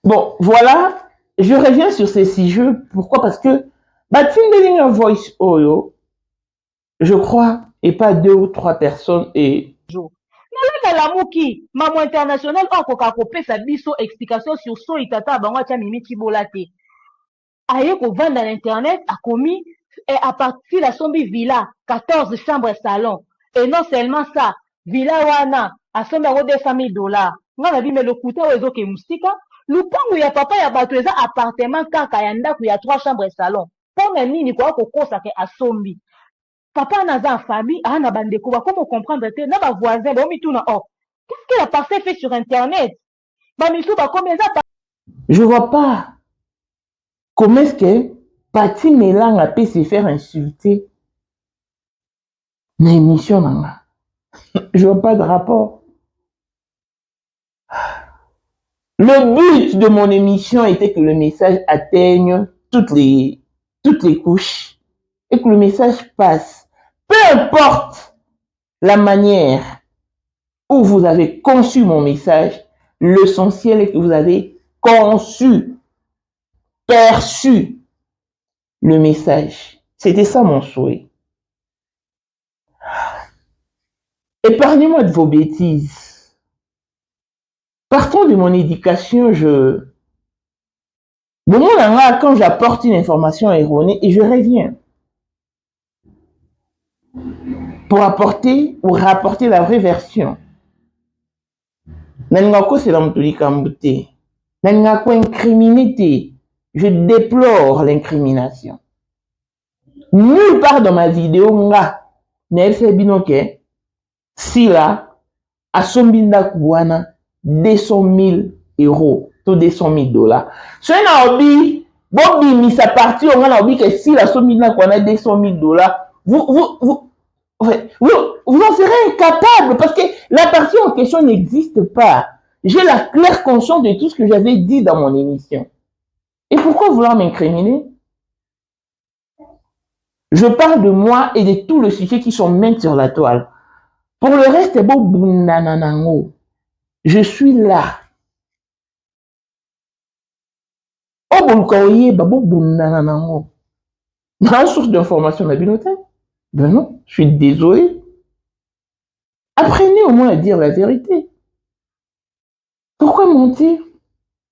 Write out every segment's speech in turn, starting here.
Bon, voilà, je reviens sur ces 6 jeux. Pourquoi? Parce que Batimbelinga Voice Oyo, je crois, et pas 2 ou 3 personnes et Lamuki, maman international, okoka kopesa biso explication sur so itata bango tia mimi tibola te. Aye ko vendre dans internet a commis et à partir la sombi villa 14 chambres salon et non seulement ça villa wana a sombi ngo $200,000 nga na bime lokuta o ezoke musika lupangu ya papa ya bato eza appartement kaka ya ndako ya 3 chambres salon pona nini kwa kokosa ke asombi papa naza en famille ana bandeko bakoma comprendre te na bavoisin baomituna oh qu'est-ce qu'il a passé fait sur internet bamisu bakomi eza je vois pas comment est-ce que Pati Melanga peut se faire insulter dans l'émission nanga. Je vois pas de rapport. Le but de mon émission était que le message atteigne toutes les couches et que le message passe. Peu importe la manière où vous avez conçu mon message, l'essentiel est que vous avez conçu, perçu le message. C'était ça mon souhait. Épargnez-moi de vos bêtises. Partons de mon éducation, quand j'apporte une information erronée et je reviens pour apporter ou rapporter la vraie version. Je déplore l'incrimination. Nulle part dans ma vidéo, si là, à Sombinda Kouana, 200 000 euros, tout 200 000 $. Si on a oublié, Bobby mis sa partie, on a oublié que si la Sombinda Kouana, 200 000 $, vous en serez incapable parce que la partie en question n'existe pas. J'ai la claire conscience de tout ce que j'avais dit dans mon émission. Et pourquoi vouloir m'incriminer? Je parle de moi et de tous les sujets qui sont maints sur la toile. Pour le reste, c'est bon, je suis là. Oh, bon, ma source d'information, la binote. Ben non, je suis désolé. Apprenez au moins à dire la vérité. Pourquoi mentir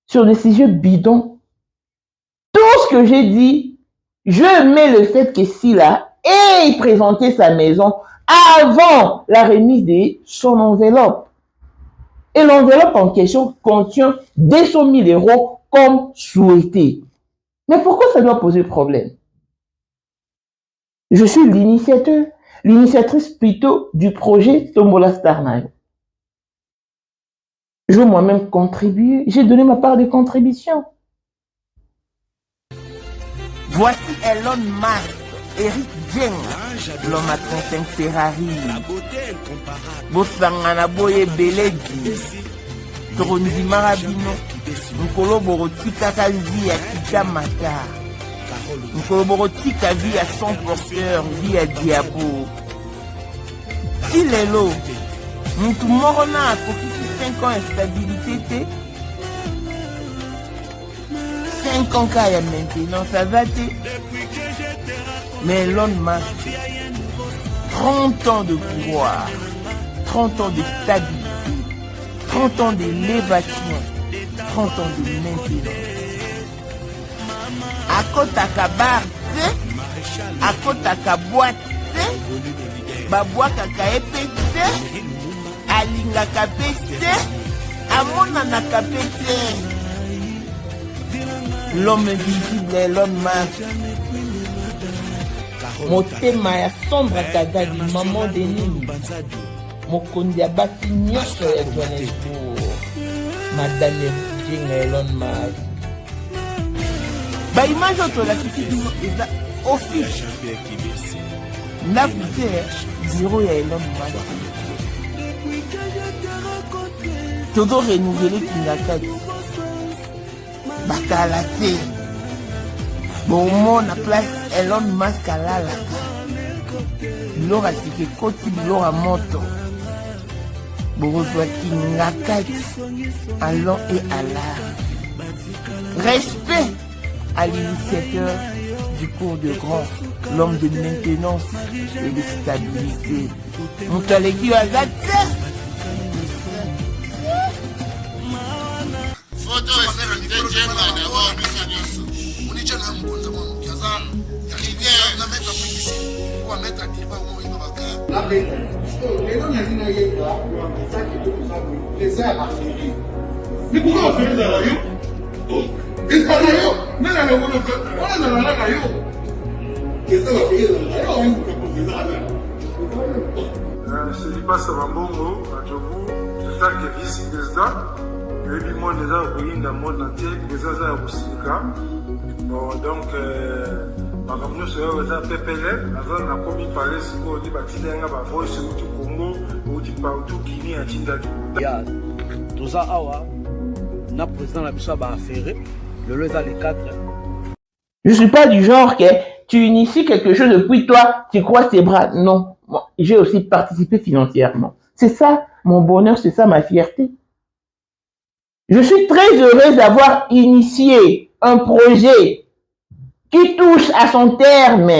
sur des sujets bidons? Tout ce que j'ai dit, je mets le fait que Sila ait présenté sa maison avant la remise de son enveloppe. Et l'enveloppe en question contient 200 000 € comme souhaité. Mais pourquoi ça doit poser problème? Je suis l'initiatrice plutôt du projet Tombola Star Night. Je veux moi-même contribuer. J'ai donné ma part de contribution. Voici Elon Musk, Eric Dieng, l'homme à 35 Ferrari. Bosangana boye beledi. Toronzi marabino. Nkolo borotika kazi ya kitamata. Nkolo borotika vie à son porteur, vie à diabo. Il est l'eau. Moutou morona a coquille 5 ans instabilité. 5 ans qu'il y a maintenant, ça va te. Mais Elon Musk, 30 ans de pouvoir, 30 ans de stabilité, 30 ans d'élévation, 30 ans de maintenance. À côté à bar, à côté à boîte, baboua kaka épété, alinga kapété, amona na kapété. L'homme invisible Elon Musk. Motema ya sombre kagadi maman de nini. Mokondi ya basi nyonso ya Johannesburg. Madame Jinga Elon Musk. Ba image oto la kiti dino eza office. La boutique bureau ya Elon Musk. Todo renouveler Kingakati. Bakala te. Bon na place Elon Musk alalaka. Bilora tike koti bilora moto. Borozwa Kingakati. Allons et Allah. Respect à l'initiateur du cours de grand, l'homme de maintenance et de stabilité. Mutaleki Wazate. Mais pourquoi on fait ça là? Selipasa Mambongo, Adjobu, c'est ça qui est vice-président. Et puis moi, déjà, au dans le monde entier, déjà, ça a aussi le cas. Bon, donc, ma campagne sur le PPL, avant, on a commis par les secours, on dit, bah, tu l'as pas voix sur tout Congo, ou tu parles tout Guinée, à Tindadou. Tout ça, na président la mission va affaire le les 4. Je suis pas du genre que tu inities quelque chose et puis toi tu croises tes bras. Non, moi, j'ai aussi participé financièrement. C'est ça mon bonheur, c'est ça ma fierté. Je suis très heureuse d'avoir initié un projet qui touche à son terme.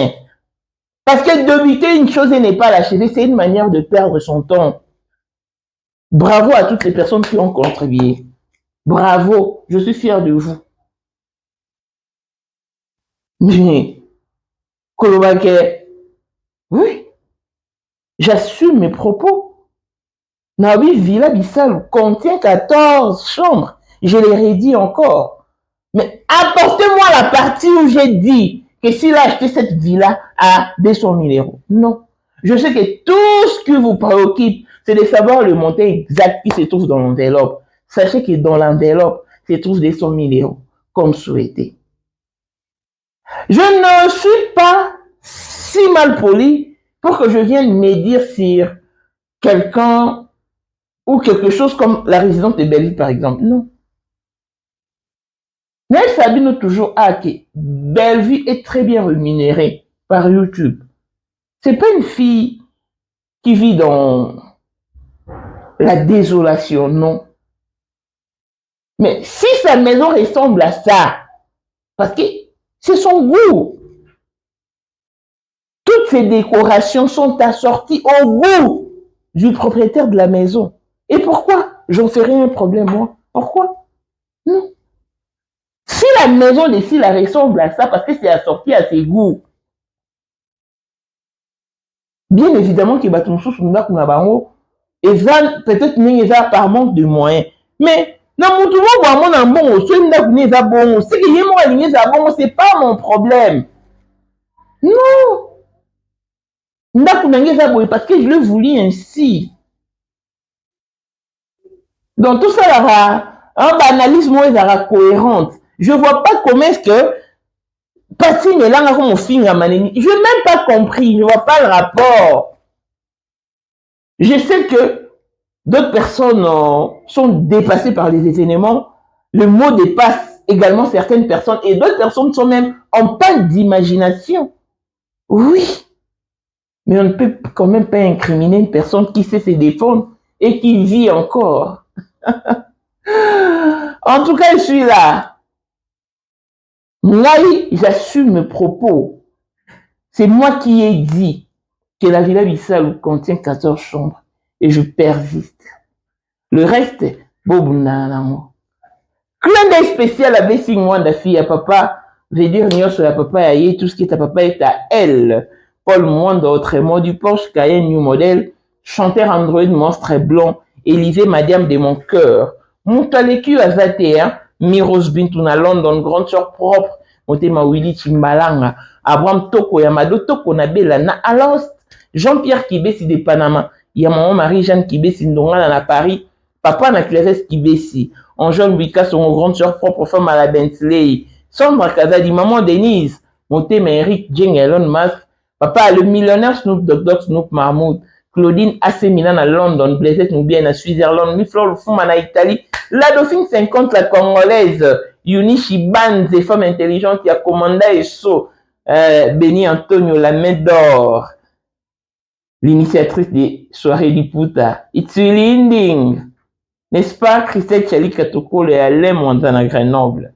Parce que débuter une chose et n'est pas l'achever, c'est une manière de perdre son temps. Bravo à toutes les personnes qui ont contribué. Bravo, je suis fier de vous. Mais, Kolobake, oui, j'assume mes propos. Nabi Villa Bissal contient 14 chambres. Je l'ai redit encore. Mais apportez-moi la partie où j'ai dit que s'il a acheté cette villa à 200 000 €. Non. Je sais que tout ce qui vous préoccupe, c'est de savoir le montant exact qui se trouve dans l'enveloppe. Sachez que dans l'enveloppe se trouve 200 000 €, comme souhaité. Je ne suis pas si mal poli pour que je vienne médire sur quelqu'un ou quelque chose comme la résidence de Belleville, par exemple. Non. Nel Sabino toujours que Belleville est très bien rémunérée par YouTube. C'est pas une fille qui vit dans la désolation, non. Mais si sa maison ressemble à ça, parce que c'est son goût. Toutes ces décorations sont assorties au goût du propriétaire de la maison. Et pourquoi? J'en ferai un problème, moi. Pourquoi? Non. Si la maison de Sila ressemble à ça, parce que c'est assorti à ses goûts, bien évidemment que peut-être n'est par manque de moyens. Mais c'est pas mon problème. Non. Parce que je le voulais ainsi. Donc tout ça un banalisme est cohérente. Je vois pas comment est-ce que Pati Melanga comme film à Maneni. Je n'ai même pas compris. Je vois pas le rapport. Je sais que d'autres personnes sont dépassées par les événements. Le mot dépasse également certaines personnes et d'autres personnes sont même en panne d'imagination. Oui. Mais on ne peut quand même pas incriminer une personne qui sait se défendre et qui vit encore. En tout cas, je suis là. Moi, j'assume mes propos. C'est moi qui ai dit que la Villa Bissal contient 14 chambres et je persiste. Le reste, Bob Nanamo. Clin d'œil spécial à Blessing Wanda fille à papa, veut dire sur la papa et tout ce qui est à papa est à elle. Paul Mwanda, autrement du Porsche Cayenne New Model, chanteur Android monstre blanc, Élisée Madiam de mon cœur. Moutaleku à 21, Miros Bintuna London, grande sœur propre, Motema Willy Chimbalanga, Abraham Toko, Yamado Toko Nabela, na Alost, Jean-Pierre Kibesi de Panama, Yamaman Marie-Jeanne Kibesi Ndongala na Paris, Papa na Clarisse Kibesi, Anjol Wika, son grande sœur propre femme à la Bentley, Sandra Kazadi, Maman Denise, Motema Eric Jeng Elon Musk, Papa le millionnaire Snoop Dogg Snoop Mahmoud, Claudine AC Milan à London, Blaisette Noubien à Switzerland, Miflor Lufuma à Italie, la Dauphine 50, la Congolaise, Yunichi Banze, femme intelligente, il y a Commanda et So, Béni Antonio, la main d'or, l'initiatrice des soirées du Puta, Itsuli Inding, n'est-ce pas, Christelle Chali Katoko et Alain Montana Grenoble.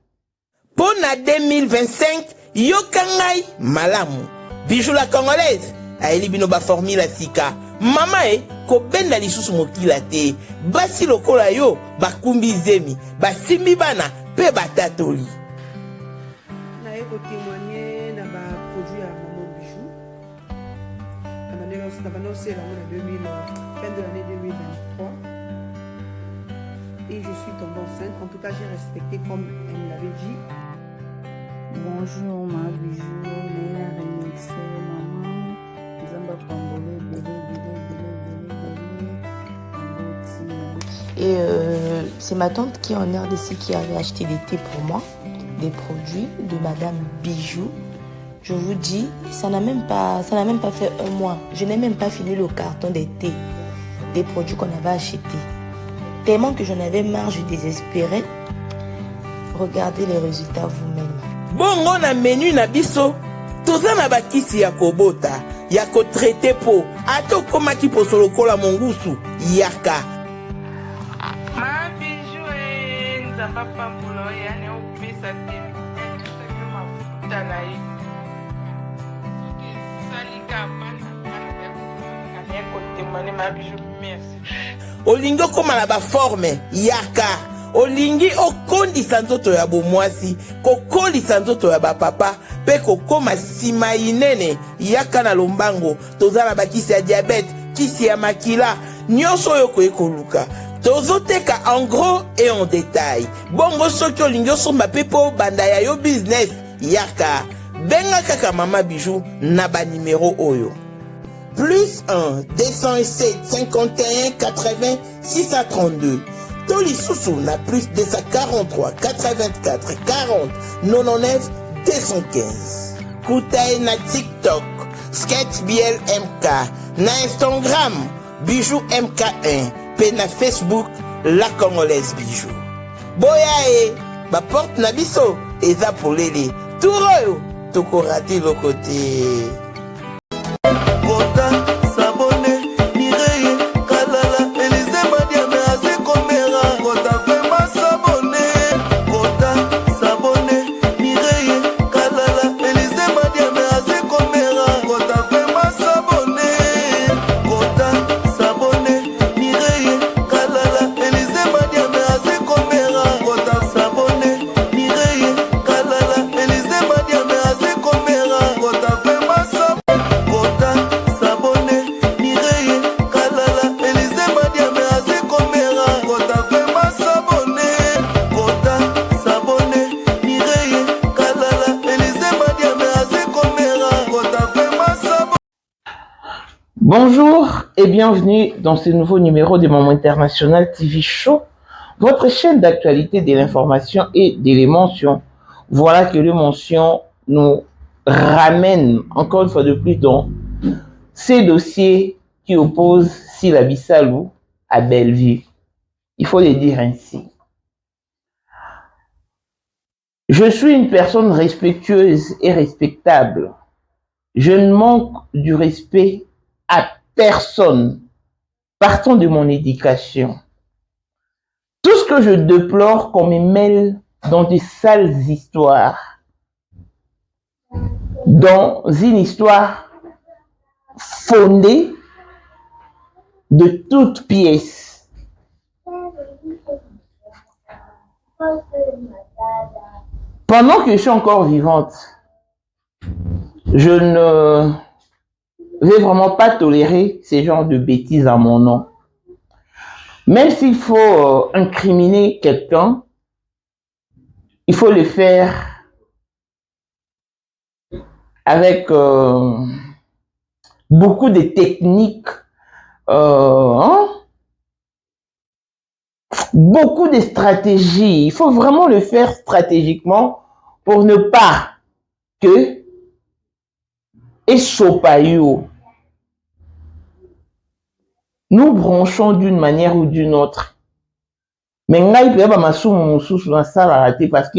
Pona 2025, yokangai malamu. Bijou la congolaise, aeli bino ba formula sika. Mama ko benda lisusu mokila te. Basi lokola yo, bakumbi zemi, basimbi bana, pe batatoli. Na eko témoigner na ba produit à Maman Bijou. Na bana aussi la fin de l'année 2023. Et je suis tombée enceinte. En tout cas, j'ai respecté comme elle me l'avait dit. Bonjour ma bijou, Léa Remixé, maman, Zamba Pambole, Et c'est ma tante qui est en RDC qui avait acheté des thés pour moi, des produits de Madame Bijou. Je vous dis, ça n'a même pas fait un mois. Je n'ai même pas fini le carton des thés, des produits qu'on avait achetés. Tellement que j'en avais marre, je désespérais. Regardez les résultats vous-même. Bongo na menu na biso, toza na bakisi ya kobota, ya ko traité po, ato koma ki poso lokola mongusu, yaka. Ma bijou nzamba pambulo yani opesa te mafuta na ye salika bana ya kotemane ma bijou merci. Olingo koma na ba forme, yaka. Olingi okondisa nzoto ya bomwasi, kokolisa nzoto ya bapapa, pe kokoma sima inene, yaka na lombango, toza na bakisi ya diabète, kisi ya makila, nyonso oyo ekoluka. Tozoteka en gros et en détail. Bongo soki olingi osomba pe po banda ya yo business, yaka. Benga kaka Mama Bijou na ba numéro oyo. Plus 1 207 51 80 632. Toli Soussou na plus 243 84 40 99 215. Koutaï na TikTok, Sketch BL MK, na Instagram, Bijou MK1, pe na Facebook, La Congolaise Bijou. Boya ba porte na biso, eza polele. Touroyo, toko rati lo côté. Bonjour et bienvenue dans ce nouveau numéro de Maman International TV Show, votre chaîne d'actualité de l'information et de l'émotion. Voilà que l'émotion nous ramène encore une fois de plus dans ces dossiers qui opposent Sila Bissalou à Bellevue. Il faut le dire ainsi. Je suis une personne respectueuse et respectable. Je ne manque du respect à personne, partant de mon éducation. Tout ce que je déplore qu'on me mêle dans de sales histoires, dans une histoire fondée de toutes pièces. Pendant que je suis encore vivante, je ne vais vraiment pas tolérer ces genres de bêtises à mon nom. Même s'il faut incriminer quelqu'un, il faut le faire avec beaucoup de techniques, beaucoup de stratégies. Il faut vraiment le faire stratégiquement pour ne pas que nous branchons d'une manière ou d'une autre. Mais parce que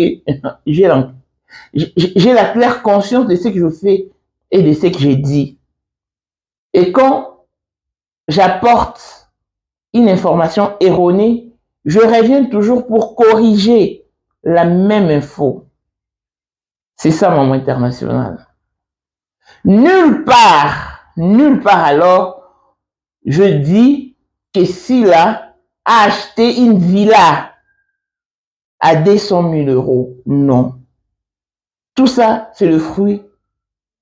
j'ai la claire conscience de ce que je fais et de ce que j'ai dit. Et quand j'apporte une information erronée, je reviens toujours pour corriger la même info. C'est ça, Maman Internationale. Nulle part alors, je dis que Sila a acheté une villa à 200 000 euros. Non. Tout ça, c'est le fruit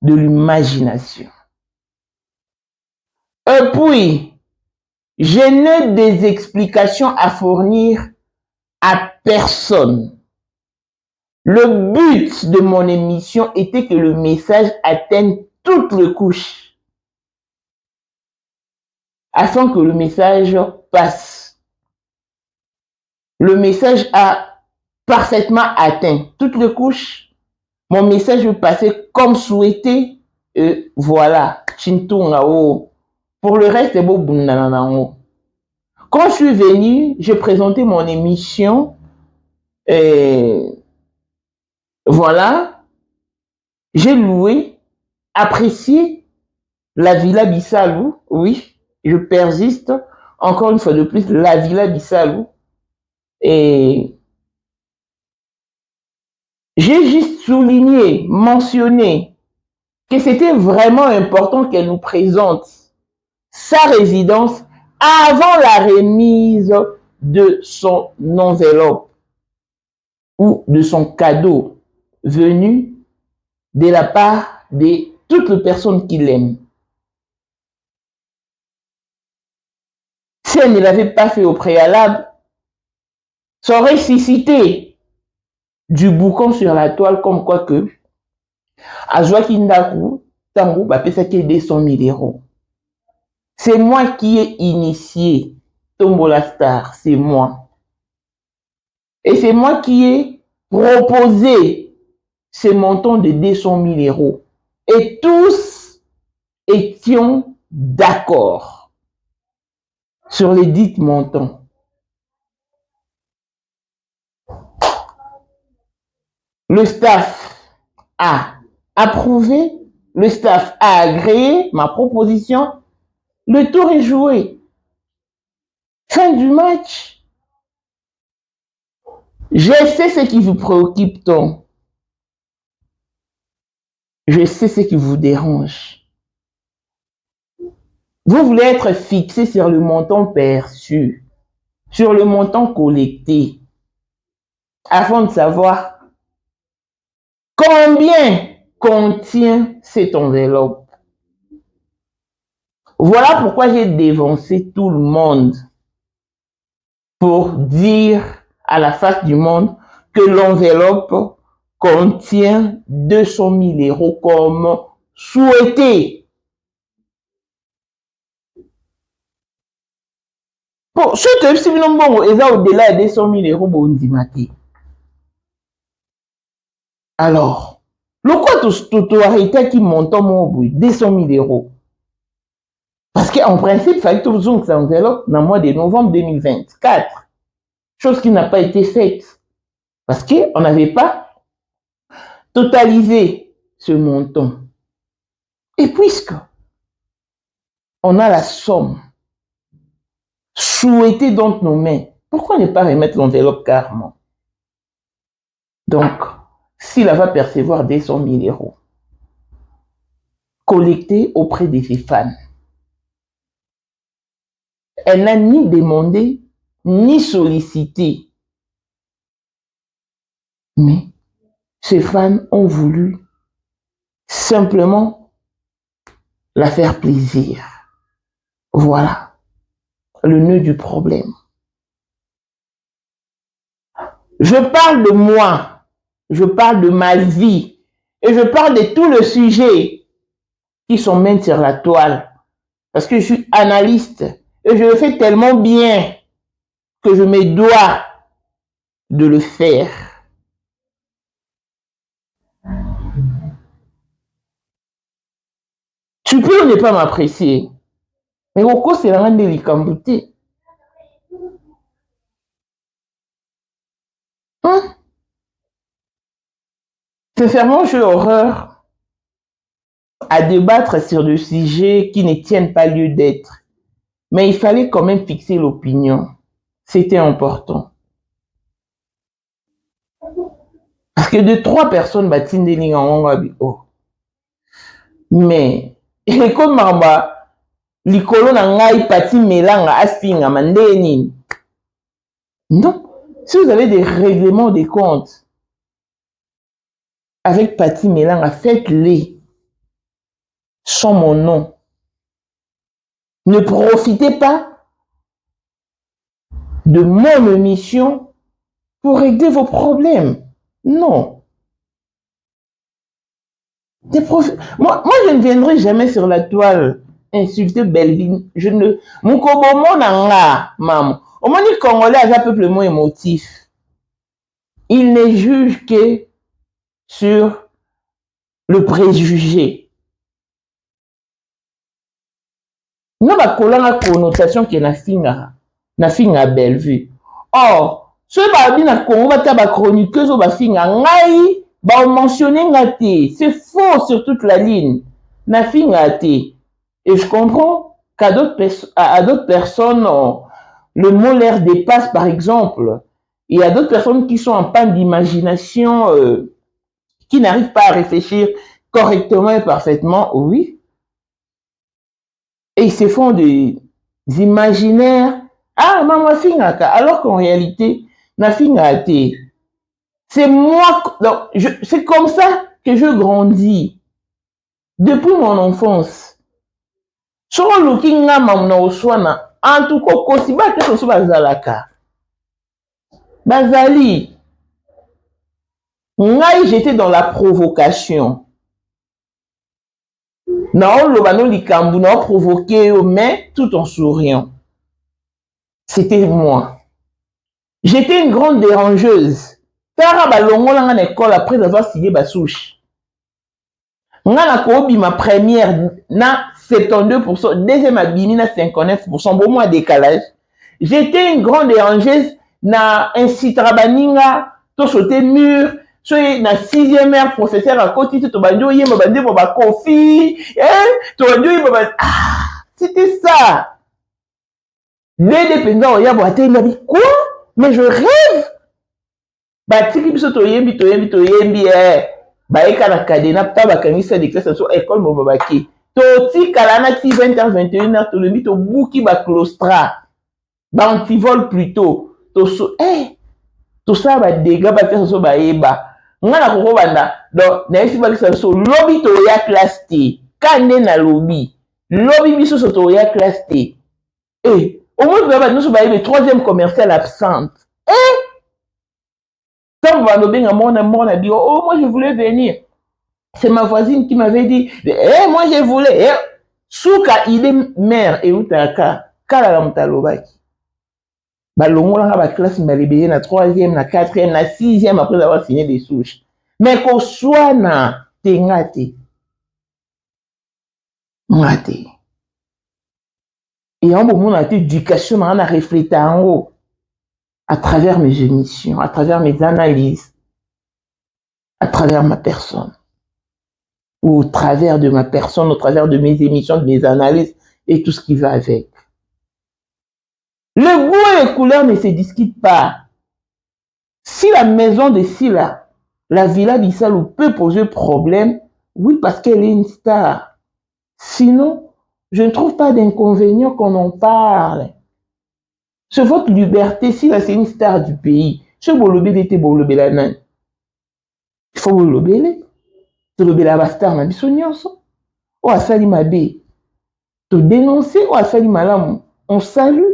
de l'imagination. Et puis, je n'ai des explications à fournir à personne. Le but de mon émission était que le message atteigne toutes les couches, afin que le message passe. Le message a parfaitement atteint toutes les couches. Mon message est passé comme souhaité. Et voilà. Pour le reste, c'est beau. Quand je suis venu, j'ai présenté mon émission. Voilà. J'ai loué, apprécié la Villa Bissalou. Oui, je persiste. Encore une fois de plus, la Villa Bissalou. Et j'ai juste souligné, mentionné que c'était vraiment important qu'elle nous présente sa résidence avant la remise de son enveloppe ou de son cadeau venu de la part de toutes les personnes qui l'aiment. Si elle ne l'avait pas fait au préalable, ça aurait suscité du boucan sur la toile comme quoi que Azwaki Ndaku, Tango, Bapesaki 200 000 euros. C'est moi qui ai initié Tombola Star, c'est moi. Et c'est moi qui ai proposé ce montant de 200 000 euros. Et tous étions d'accord sur les dits montants. Le staff a approuvé, le staff a agréé ma proposition, le tour est joué. Fin du match. Je sais ce qui vous préoccupe tant. Je sais ce qui vous dérange. Vous voulez être fixé sur le montant perçu, sur le montant collecté, afin de savoir combien contient cette enveloppe. Voilà pourquoi j'ai dévancé tout le monde pour dire à la face du monde que l'enveloppe contient 200 000 euros comme souhaité. Pour ceux qui ont au-delà de 200 000 euros, bon, alors, le quoi tu arrêté qui monte mon bout 200 000 euros. Parce qu'en principe, il fallait que tu aies cette enveloppe dans le mois de novembre 2024. Chose qui n'a pas été faite. Parce qu'on n'avait pas totalisé ce montant. Et puisque on a la somme souhaitée dans nos mains, pourquoi ne pas remettre l'enveloppe carrément? Donc, s'il va percevoir 200 000 euros collectés auprès de ses fans, elle n'a ni demandé, ni sollicité. Mais ses fans ont voulu simplement la faire plaisir. Voilà le nœud du problème. Je parle de moi, je parle de ma vie, et je parle de tous les sujets qui sont mis sur la toile. Parce que je suis analyste, et je le fais tellement bien que je me dois de le faire. Tu peux ne pas m'apprécier, mais au cours c'est la délicambouté. Sincèrement, j'ai horreur à débattre sur des sujets qui ne tiennent pas lieu d'être. Mais il fallait quand même fixer l'opinion. C'était important. Parce que 2-3 personnes batindeli ngango abi oh. Mais et comme mamba likolo na ngai pati melanga asinga mandeni. Non, si vous avez des règlements des comptes avec Pati Melanga, faites-les sans mon nom. Ne profitez pas de mon émission pour régler vos problèmes. Non. Moi, je ne viendrai jamais sur la toile insulter Belvin. Je ne... Mon kobomo nanga, maman. Au moins, les Congolais ont un peuple moins émotif. Ils ne jugent que sur le préjugé. Nous avons une connotation qui est na finga Bellevue. Or, ceux qui na Congo ba chroniqueuse ba finga ngai ba mentionner ngati, c'est faux sur toute la ligne. Na finga te. Et je comprends qu'à d'autres personnes le mot leur dépasse par exemple. Il y a d'autres personnes qui sont en panne d'imagination qui n'arrivent pas à réfléchir correctement et parfaitement, oui. Et ils se font des imaginaires. Ah, maman fingaka. Alors qu'en réalité, na fingate. C'est moi, c'est comme ça que je grandis. Depuis mon enfance. Sur le kinga mamna oswana. En tout cas, kosiba te so bazalaka. Bazali. Ngai, j'étais dans la provocation. Non, le bano likambu n'a provoqué, mais tout en souriant. C'était moi. J'étais une grande dérangeuse. Tara balongo langa na école après avoir signé Basouche. Nga kobi ma première na 72%, deuxième abimi na 59%, bon moins décalage. J'étais une grande dérangeuse na incitrabaninga, to sauter mur. Soy na 6e heure professeur à côté to banjo yé mabandi bo ba kofi to banjo yé mabandi c'était ça. Les dépendants ya bo atenda bi quoi mais je rêve ba tiki biso to yembi ba eka na kadena pa ba kangisa de classe so école mo babaki to ti kala na 20h 21h to lebi to buki ba claustra ba antivol plutôt to so to ça ba dégâts ba faire so ba eba ngana koko banda donc na esi ba so lobby to ya classe T kande na lobby biso so to ya classe T au moins ba nous ba ebe 3e commercial absente quand va no benga mona dit oh moi je voulais venir, c'est ma voisine qui m'avait dit moi je voulais souka il est mère et utaka kala la mtalobaki balongola ba classe malibé na 3e na 4e na 6e après avoir signé des souches mais qu'on soit na tengate ngate et en bon na éducation na refléter en haut à travers mes émissions, à travers mes analyses, à travers ma personne ou au travers de ma personne, au travers de mes émissions, de mes analyses et tout ce qui va avec. Le goût et les couleurs ne se discutent pas. Si la maison de Silla, la villa Bissalou peut poser problème, oui, parce qu'elle est une star. Sinon, je ne trouve pas d'inconvénient qu'on en parle. C'est votre liberté, Silla, c'est une star du pays. Ce bolobé était bolobé la nan. Il faut bolobé. Tu bolobé la star na bisonyonso. Ou a sali mabe. Tu dénoncer ou a sali malam. On salue.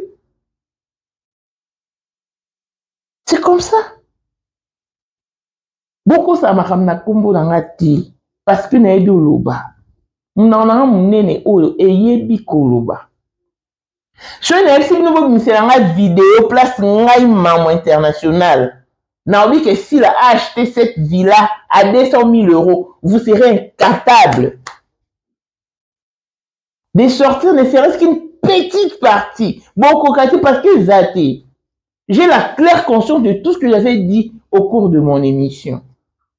C'est comme ça. Beaucoup ça m'a ramené kombo dans la ti parce que na ebi oloba. M'nana munene oyo eyebi koloba. Je n'ai pas nouveau une vidéo place ngai maman international. N'a oublié que s'il a acheté cette villa à 200 000 €, vous serez incapable de sortir ne serait-ce qu'une petite partie. Bon, kokati parce que zaté. J'ai la claire conscience de tout ce que j'avais dit au cours de mon émission.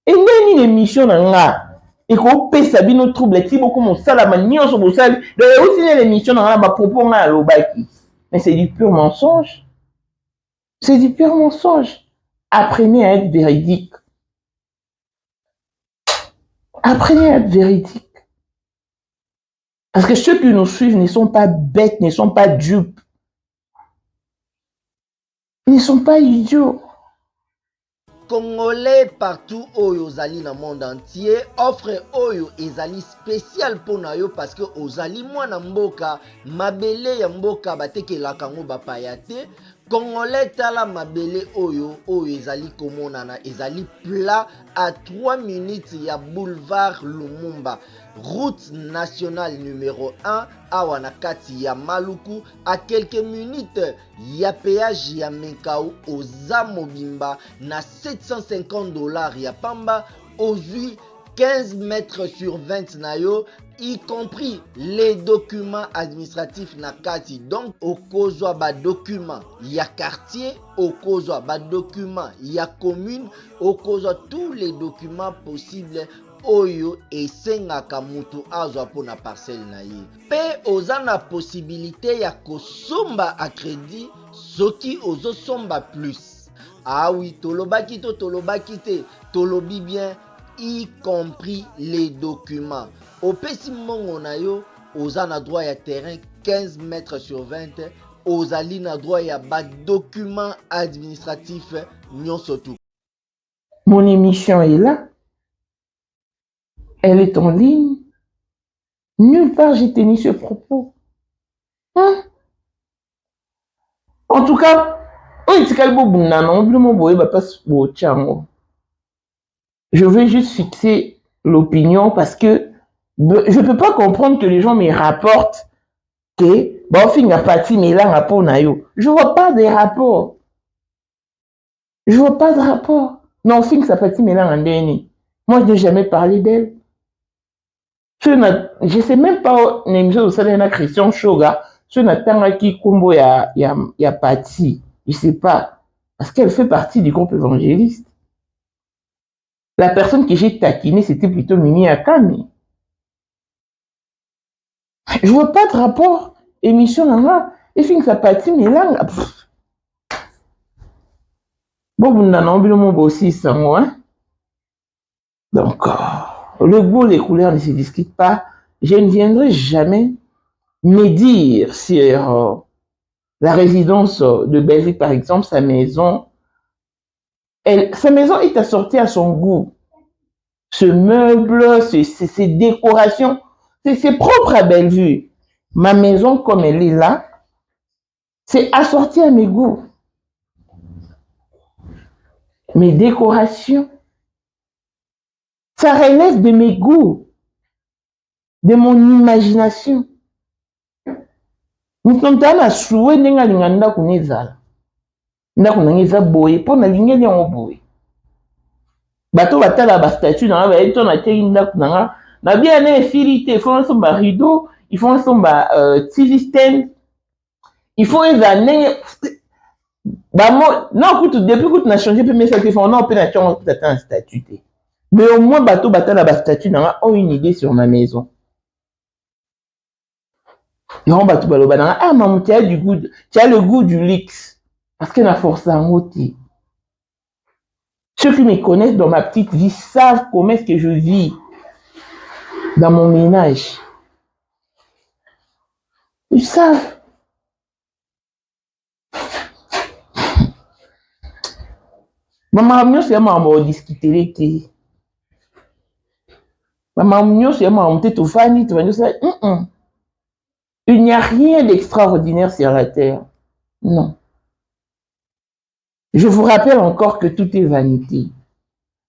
Et il y a une émission dans la et qu'on peut s'habiller nos troubles, si beaucoup mon salam, ni on se bosse, il y a aussi une émission dans la propos à l'obaki. Mais c'est du pur mensonge. C'est du pur mensonge. Apprenez à être véridique. Apprenez à être véridique. Parce que ceux qui nous suivent ne sont pas bêtes, ne sont pas dupes. Ils ne sont pas idiots. Congolais partout oyo ozali na monde entier, offre oyo ezali spécial pour na yo parce que ozali mwana mboka, mabele ya mboka batekelaka ngo bapaya te. Congolais tala mabele oyo ezali komonana, ezali plat à 3 minutes ya boulevard Lumumba, route nationale numéro 1 awa na kati ya Maluku, à quelques minutes ya péage ya Menkau oza mobimba na $750 ya pamba, ozui 15 mètres sur 20 na yo, y compris les documents administratifs na kati. Donc okozwa ba document ya quartier, okozwa ba document ya commune, okozwa tous les documents possibles oyo esengaka mutu azwa pona parcelle na ye. Pe oza na possibilité ya kosomba a crédit soki ozosomba plus. Ah oui, tolobaki to tolobaki te, tolobi bien, y compris les documents. Opesi mongo na yo, oza na droit ya terrain 15 mètres sur 20, ozali na droit ya ba documents administratifs nyonso tout. Mon émission est là. Elle est en ligne. Nulle part j'ai tenu ce propos. Hein? En tout cas, je veux juste fixer l'opinion parce que je ne peux pas comprendre que les gens me rapportent que je ne vois pas de rapport. Je ne vois pas de rapport. Non, moi, je n'ai jamais parlé d'elle. Je ne sais même pas une émission de Christian Shoga. Je ne Pati. Je ne sais pas. Parce qu'elle fait partie du groupe évangéliste. La personne que j'ai taquinée, c'était plutôt Mimi Akami. Je ne vois pas de rapport. Émission là, et fin que ça Pati, mais là, bon, aussi, ça, moi. Donc, le goût, les couleurs ne se discutent pas. Je ne viendrai jamais me dire sur la résidence de Belgique, par exemple, sa maison. Sa maison est assortie à son goût. Ce meuble, ces décorations, c'est propre à Bellevue. Ma maison, comme elle est là, c'est assorti à mes goûts. Mes décorations, ça relève de mes goûts, de mon imagination. Nous sommes à souhait n'engalinganda kunezala. Ndakunangeza boye pour na lingeli en boye. Bato batala ba statue na ba eto na teki ndakunanga. Na bien na filité, ils font son rideau, ils font son TV stand. Il faut les années. Bah moi, non, écoute, depuis que tu as changé, mais ça te fait, on a un statut. Mais au moins, bateau batala ba statue ont une idée sur ma maison. Ah, maman, tu as le goût du luxe. Parce que la force en route. Ceux qui me connaissent dans ma petite vie savent comment est-ce que je vis dans mon ménage. Ils savent. Maman, c'est maman discuter. Maman, c'est maman, tu es fanny, tu vas nous dire, il n'y a rien d'extraordinaire sur la terre. Non. Je vous rappelle encore que tout est vanité.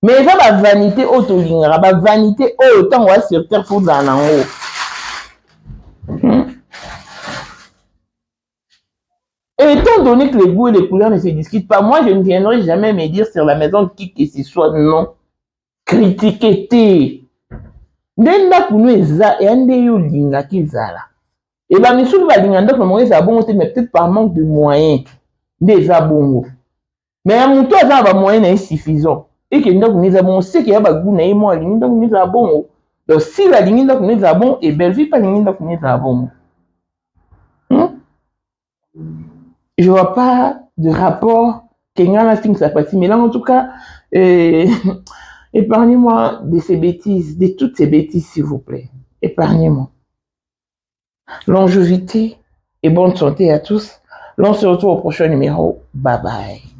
Mais il y a la vanité autolingara, la vanité autant on va sur terre pour dans en haut. Et étant donné que les goûts et les couleurs ne se discutent pas, moi je ne viendrai jamais me dire sur la maison de qui que ce soit non. Critiquer. Nenda kunu eza et ande yo linga kizala. Et bien, nous sommes mais peut-être par manque de moyens. Des abongos. Mais à mon tour, ça va moyen insuffisant. Et que nous avons sait qu'il y a des goûts et moi, nous avons. Donc, si la ligne nous avons, et Bellevue, pas ligne nous avons. Je vois pas de rapport qu'il y a la fin ça passe. Mais là, en tout cas, Épargnez-moi de ces bêtises, de toutes ces bêtises, s'il vous plaît. Épargnez-moi. Longévité et bonne santé à tous. L'on se retrouve au prochain numéro. Bye bye.